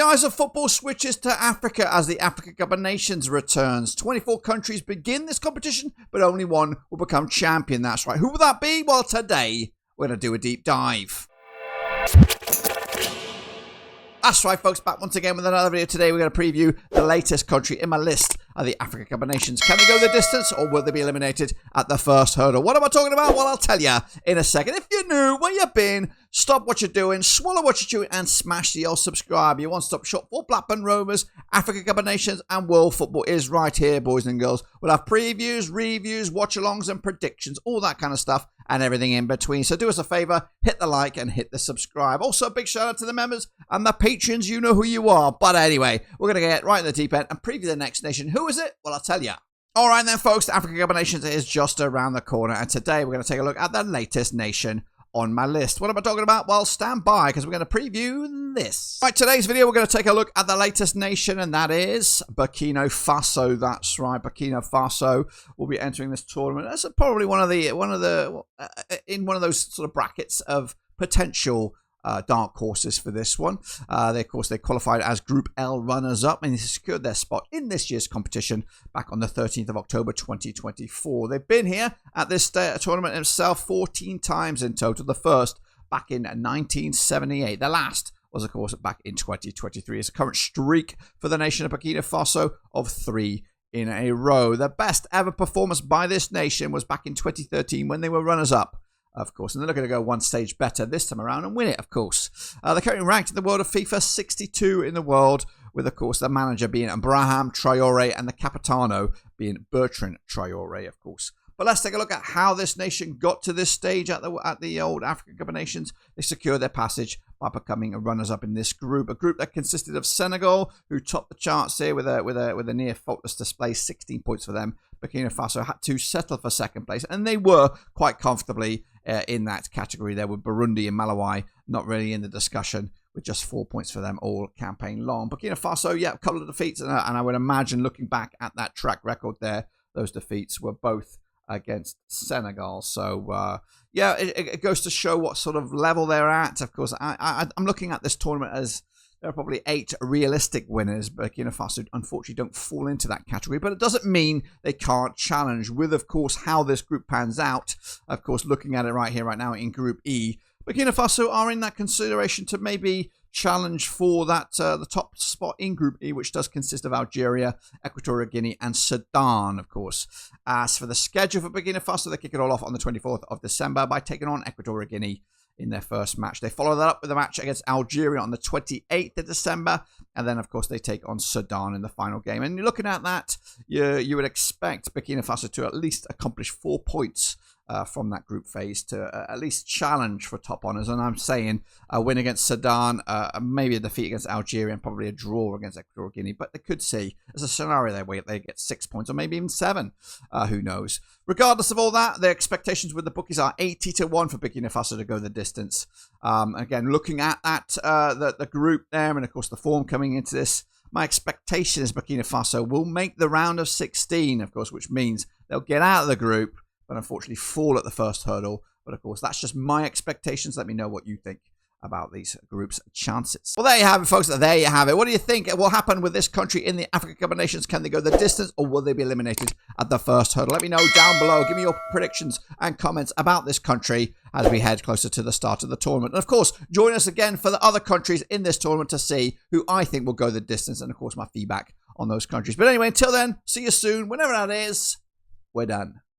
The eyes of football switches to Africa as the Africa Cup of Nations returns. 24 countries begin this competition, but only one will become champion. That's right. Who will that be? Well, today we're going to do a deep dive. That's right, folks. Back once again with another video. Today we're going to preview the latest country in my list of the Africa Cup of Nations. Can they go the distance or will they be eliminated at the first hurdle? What am I talking about? Well, I'll tell you in a second. If you're new, where you've been, stop what you're doing, swallow what you're chewing, and smash the old subscribe. Your one-stop shop for Blackburn Rovers, Africa Cup of Nations, and world football is right here, boys and girls. We'll have previews, reviews, watch-alongs, and predictions, all that kind of stuff, and everything in between. So do us a favor, hit the like and hit the subscribe. Also, a big shout out to the members and the patrons. You know who you are. But anyway, we're going to get right in the deep end and preview the next nation. Who is it? Well, I'll tell you. All right then, folks, the Africa Cup of Nations is just around the corner. And today we're going to take a look at the latest nation on my list. What am I talking about? Well, stand by because we're going to preview this. Right, today's video we're going to take a look at the latest nation, and that is Burkina Faso. That's right, Burkina Faso will be entering this tournament. That's probably one of those sort of brackets of potential dark horses for this one. Of course, they qualified as Group L runners-up and they secured their spot in this year's competition back on the 13th of October 2024. They've been here at this tournament itself 14 times in total. The first back in 1978. The last was, of course, back in 2023. It's a current streak for the nation of Burkina Faso of 3 in a row. The best ever performance by this nation was back in 2013 when they were runners-up, of course, and they're looking to go one stage better this time around and win it, of course. They're currently ranked in the world of FIFA 62 in the world, with, of course, the manager being Brahim Traore and the Capitano being Bertrand Traore, of course. But let's take a look at how this nation got to this stage at the old African Cup of Nations. They secured their passage by becoming runners-up in this group, a group that consisted of Senegal, who topped the charts here with a near faultless display, 16 points for them. Burkina Faso had to settle for second place, and they were quite comfortably in that category. There were Burundi and Malawi not really in the discussion, with just 4 points for them all campaign long. Burkina Faso, yeah, a couple of defeats, and I would imagine looking back at that track record there, those defeats were both against Senegal. So, yeah, it goes to show what sort of level they're at. Of course, I'm looking at this tournament as there are probably 8 realistic winners. Burkina Faso, unfortunately, don't fall into that category, but it doesn't mean they can't challenge with, of course, how this group pans out. Of course, looking at it right here, right now in Group E, Burkina Faso are in that consideration to maybe challenge for that the top spot in Group E, which does consist of Algeria, Equatorial Guinea, and Sudan, of course. As for the schedule for Burkina Faso, they kick it all off on the 24th of December by taking on Equatorial Guinea in their first match. They follow that up with a match against Algeria on the 28th of December, and then, of course, they take on Sudan in the final game. And you're looking at that, you would expect Burkina Faso to at least accomplish 4 points from that group phase to at least challenge for top honours. And I'm saying a win against Sudan, maybe a defeat against Algeria, and probably a draw against Equatorial Guinea. But they could see, there's a scenario there where they get 6 points or maybe even 7. Who knows? Regardless of all that, their expectations with the bookies are 80-1 for Burkina Faso to go the distance. Again, looking at the group there, and of course the form coming into this, my expectation is Burkina Faso will make the round of 16, of course, which means they'll get out of the group, but unfortunately fall at the first hurdle. But of course, that's just my expectations. Let me know what you think about these groups' chances. Well, there you have it, folks. There you have it. What do you think will happen with this country in the Africa Cup of Nations? Can they go the distance or will they be eliminated at the first hurdle? Let me know down below. Give me your predictions and comments about this country as we head closer to the start of the tournament. And of course, join us again for the other countries in this tournament to see who I think will go the distance, and of course, my feedback on those countries. But anyway, until then, see you soon. Whenever that is, we're done.